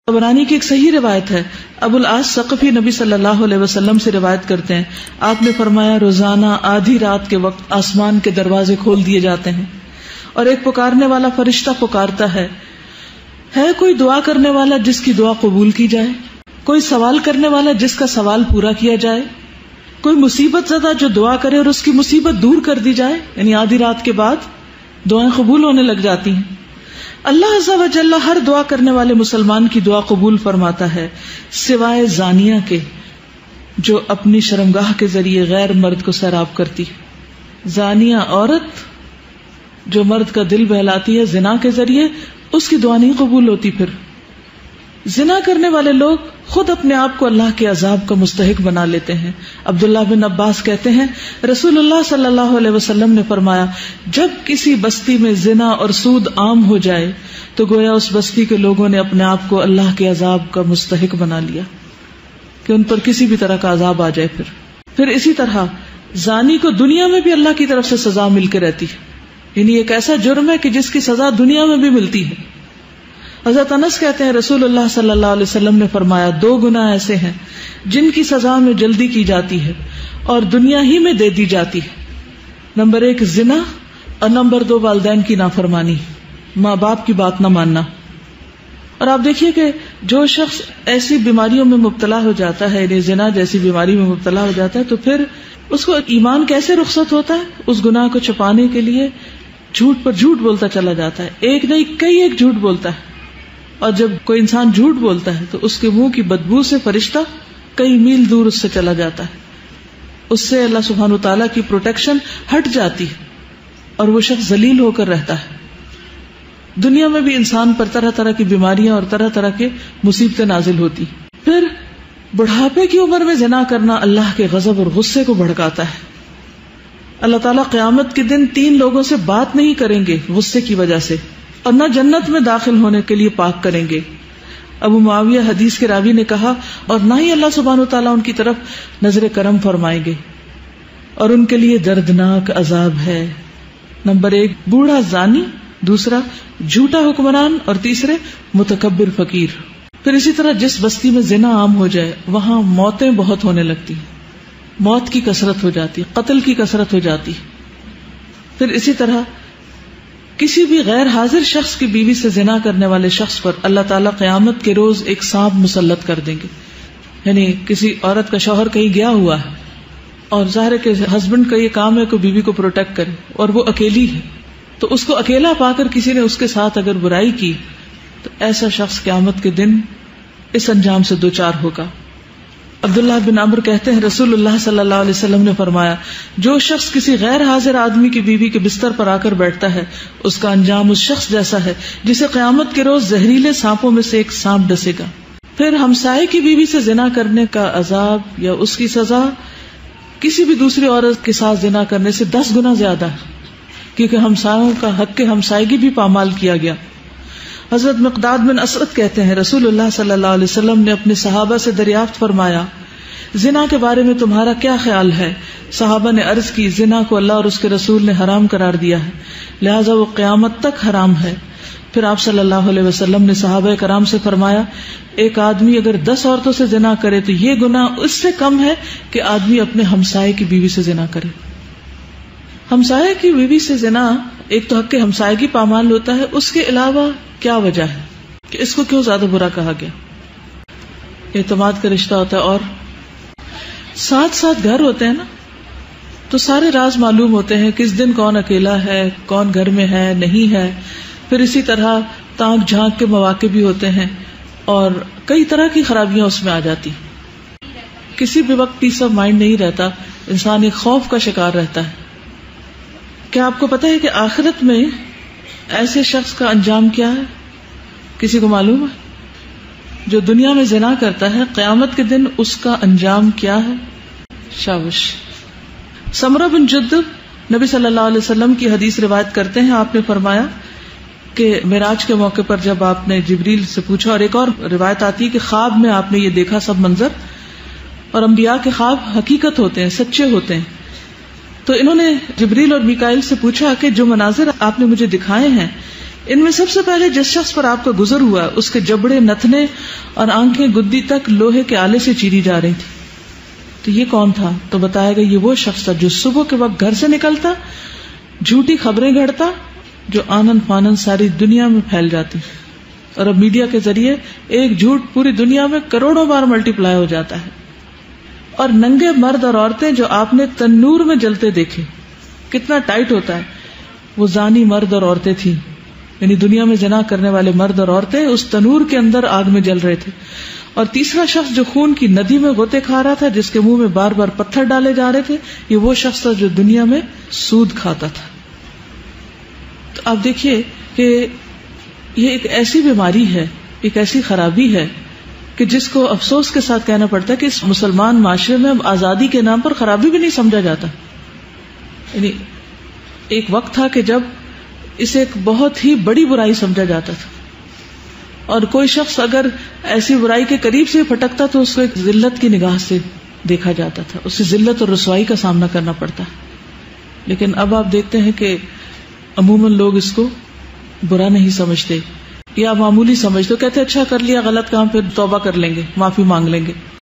طبرانی کی ایک صحیح روایت ہے، ابو العاص ثقفی نبی صلی اللہ علیہ وسلم سے روایت کرتے ہیں، آپ نے فرمایا روزانہ آدھی رات کے وقت آسمان کے دروازے کھول دیے جاتے ہیں اور ایک پکارنے والا فرشتہ پکارتا ہے کوئی دعا کرنے والا جس کی دعا قبول کی جائے، کوئی سوال کرنے والا جس کا سوال پورا کیا جائے، کوئی مصیبت زدہ جو دعا کرے اور اس کی مصیبت دور کر دی جائے. یعنی آدھی رات کے بعد دعائیں قبول ہونے لگ جاتی ہیں. اللہ عز و جل ہر دعا کرنے والے مسلمان کی دعا قبول فرماتا ہے سوائے زانیہ کے جو اپنی شرمگاہ کے ذریعے غیر مرد کو سیراب کرتی. زانیہ عورت جو مرد کا دل بہلاتی ہے زنا کے ذریعے، اس کی دعا نہیں قبول ہوتی. پھر زنا کرنے والے لوگ خود اپنے آپ کو اللہ کے عذاب کا مستحق بنا لیتے ہیں. عبداللہ بن عباس کہتے ہیں رسول اللہ صلی اللہ علیہ وسلم نے فرمایا جب کسی بستی میں زنا اور سود عام ہو جائے تو گویا اس بستی کے لوگوں نے اپنے آپ کو اللہ کے عذاب کا مستحق بنا لیا کہ ان پر کسی بھی طرح کا عذاب آ جائے. پھر اسی طرح زانی کو دنیا میں بھی اللہ کی طرف سے سزا مل کے رہتی ہے. یعنی ایک ایسا جرم ہے کہ جس کی سزا دنیا میں بھی ملتی ہے. حضرت انس کہتے ہیں رسول اللہ صلی اللہ علیہ وسلم نے فرمایا 2 گناہ ایسے ہیں جن کی سزا میں جلدی کی جاتی ہے اور دنیا ہی میں دے دی جاتی ہے. نمبر 1 زنا اور نمبر 2 والدین کی نافرمانی، ماں باپ کی بات نہ ماننا. اور آپ دیکھیے کہ جو شخص ایسی بیماریوں میں مبتلا ہو جاتا ہے، یعنی زنا جیسی بیماری میں مبتلا ہو جاتا ہے، تو پھر اس کو ایمان کیسے رخصت ہوتا ہے؟ اس گناہ کو چھپانے کے لیے جھوٹ پر جھوٹ بولتا چلا جاتا ہے. ایک نہیں کئی ایک جھوٹ بولتا ہے. اور جب کوئی انسان جھوٹ بولتا ہے تو اس کے منہ کی بدبو سے فرشتہ کئی میل دور اس سے چلا جاتا ہے. اس سے اللہ سبحانہ و تعالیٰ کی پروٹیکشن ہٹ جاتی ہے اور وہ شخص ذلیل ہو کر رہتا ہے. دنیا میں بھی انسان پر طرح طرح کی بیماریاں اور طرح طرح کے مصیبتیں نازل ہوتی. پھر بڑھاپے کی عمر میں زنا کرنا اللہ کے غضب اور غصے کو بھڑکاتا ہے. اللہ تعالیٰ قیامت کے دن 3 لوگوں سے بات نہیں کریں گے غصے کی وجہ سے، اور نہ جنت میں داخل ہونے کے لیے پاک کریں گے. ابو معاویہ حدیث کے راوی نے کہا اور نہ ہی اللہ سبحانہ وتعالیٰ ان کی طرف نظر کرم فرمائیں گے اور ان کے لیے دردناک عذاب ہے. نمبر 1 بوڑھا زانی، دوسرا جھوٹا حکمران، اور تیسرے متکبر فقیر. پھر اسی طرح جس بستی میں زنا عام ہو جائے وہاں موتیں بہت ہونے لگتی، موت کی کثرت ہو جاتی، قتل کی کثرت ہو جاتی. پھر اسی طرح کسی بھی غیر حاضر شخص کی بیوی سے زنا کرنے والے شخص پر اللہ تعالیٰ قیامت کے روز ایک سانپ مسلط کر دیں گے. یعنی کسی عورت کا شوہر کہیں گیا ہوا ہے اور ظاہر ہے کہ ہسبینڈ کا یہ کام ہے کہ بیوی کو پروٹیکٹ کرے اور وہ اکیلی ہے، تو اس کو اکیلا پا کر کسی نے اس کے ساتھ اگر برائی کی تو ایسا شخص قیامت کے دن اس انجام سے دوچار ہوگا. عبداللہ بن عمرو کہتے ہیں رسول اللہ صلی اللہ علیہ وسلم نے فرمایا جو شخص کسی غیر حاضر آدمی کی بیوی کے بستر پر آ کر بیٹھتا ہے اس کا انجام اس شخص جیسا ہے جسے قیامت کے روز زہریلے سانپوں میں سے ایک سانپ ڈسے گا. پھر ہمسائے کی بیوی سے زنا کرنے کا عذاب یا اس کی سزا کسی بھی دوسری عورت کے ساتھ زنا کرنے سے 10 گنا زیادہ ہے، کیونکہ ہمسایوں کا حق ہمسائیگی بھی پامال کیا گیا. حضرت مقداد بن اسود کہتے ہیں رسول اللہ صلی اللہ علیہ وسلم نے اپنے صحابہ سے دریافت فرمایا زنا کے بارے میں تمہارا کیا خیال ہے؟ صحابہ نے عرض کی زنا کو اللہ اور اس کے رسول نے حرام قرار دیا ہے، لہذا وہ قیامت تک حرام ہے. پھر آپ صلی اللہ علیہ وسلم نے صحابہ کرام سے فرمایا ایک آدمی اگر 10 عورتوں سے زنا کرے تو یہ گناہ اس سے کم ہے کہ آدمی اپنے ہمسائے کی بیوی سے زنا کرے. ہمسائے کی بیوی سے زنا ایک تو حق ہمسائیگی پامال ہوتا ہے، اس کے علاوہ کیا وجہ ہے کہ اس کو کیوں زیادہ برا کہا گیا؟ اعتماد کا رشتہ ہوتا ہے اور ساتھ ساتھ گھر ہوتے ہیں نا، تو سارے راز معلوم ہوتے ہیں، کس دن کون اکیلا ہے، کون گھر میں ہے نہیں ہے. پھر اسی طرح تانک جھانک کے مواقع بھی ہوتے ہیں اور کئی طرح کی خرابیاں اس میں آ جاتی. کسی بھی وقت پیس آف مائنڈ نہیں رہتا، انسان ایک خوف کا شکار رہتا ہے. کیا آپ کو پتا ہے کہ آخرت میں ایسے شخص کا انجام کیا ہے؟ کسی کو معلوم ہے؟ جو دنیا میں زنا کرتا ہے قیامت کے دن اس کا انجام کیا ہے؟ شابش. سمرہ بن جندب نبی صلی اللہ علیہ وسلم کی حدیث روایت کرتے ہیں، آپ نے فرمایا کہ معراج کے موقع پر جب آپ نے جبریل سے پوچھا، اور ایک اور روایت آتی ہے کہ خواب میں آپ نے یہ دیکھا سب منظر، اور انبیاء کے خواب حقیقت ہوتے ہیں، سچے ہوتے ہیں. تو انہوں نے جبریل اور میکائیل سے پوچھا کہ جو مناظر آپ نے مجھے دکھائے ہیں ان میں سب سے پہلے جس شخص پر آپ کا گزر ہوا اس کے جبڑے نتنے اور آنکھیں گدی تک لوہے کے آلے سے چیری جا رہی تھی. تو یہ کون تھا؟ تو بتایا گیا یہ وہ شخص تھا جو صبح کے وقت گھر سے نکلتا، جھوٹی خبریں گھڑتا جو آنن فانن ساری دنیا میں پھیل جاتی، اور اب میڈیا کے ذریعے ایک جھوٹ پوری دنیا میں کروڑوں بار ملٹی پلائی ہو جاتا ہے. اور ننگے مرد اور عورتیں جو آپ نے تنور میں جلتے دیکھے، کتنا ٹائٹ ہوتا ہے، وہ زانی مرد اور عورتیں تھیں، یعنی دنیا میں زنا کرنے والے مرد اور عورتیں اس تنور کے اندر آگ میں جل رہے تھے. اور تیسرا شخص جو خون کی ندی میں غوطے کھا رہا تھا، جس کے منہ میں بار بار پتھر ڈالے جا رہے تھے، یہ وہ شخص تھا جو دنیا میں سود کھاتا تھا. تو آپ دیکھیے کہ یہ ایک ایسی بیماری ہے، ایک ایسی خرابی ہے کہ جس کو افسوس کے ساتھ کہنا پڑتا ہے کہ اس مسلمان معاشرے میں اب آزادی کے نام پر خرابی بھی نہیں سمجھا جاتا. یعنی ایک وقت تھا کہ جب اسے ایک بہت ہی بڑی برائی سمجھا جاتا تھا، اور کوئی شخص اگر ایسی برائی کے قریب سے پھٹکتا تو اس کو ایک ذلت کی نگاہ سے دیکھا جاتا تھا، اسے ذلت اور رسوائی کا سامنا کرنا پڑتا. لیکن اب آپ دیکھتے ہیں کہ عموماً لوگ اس کو برا نہیں سمجھتے یا معمولی سمجھتے، کہتے اچھا کر لیا غلط کام، پھر توبہ کر لیں گے، معافی مانگ لیں گے.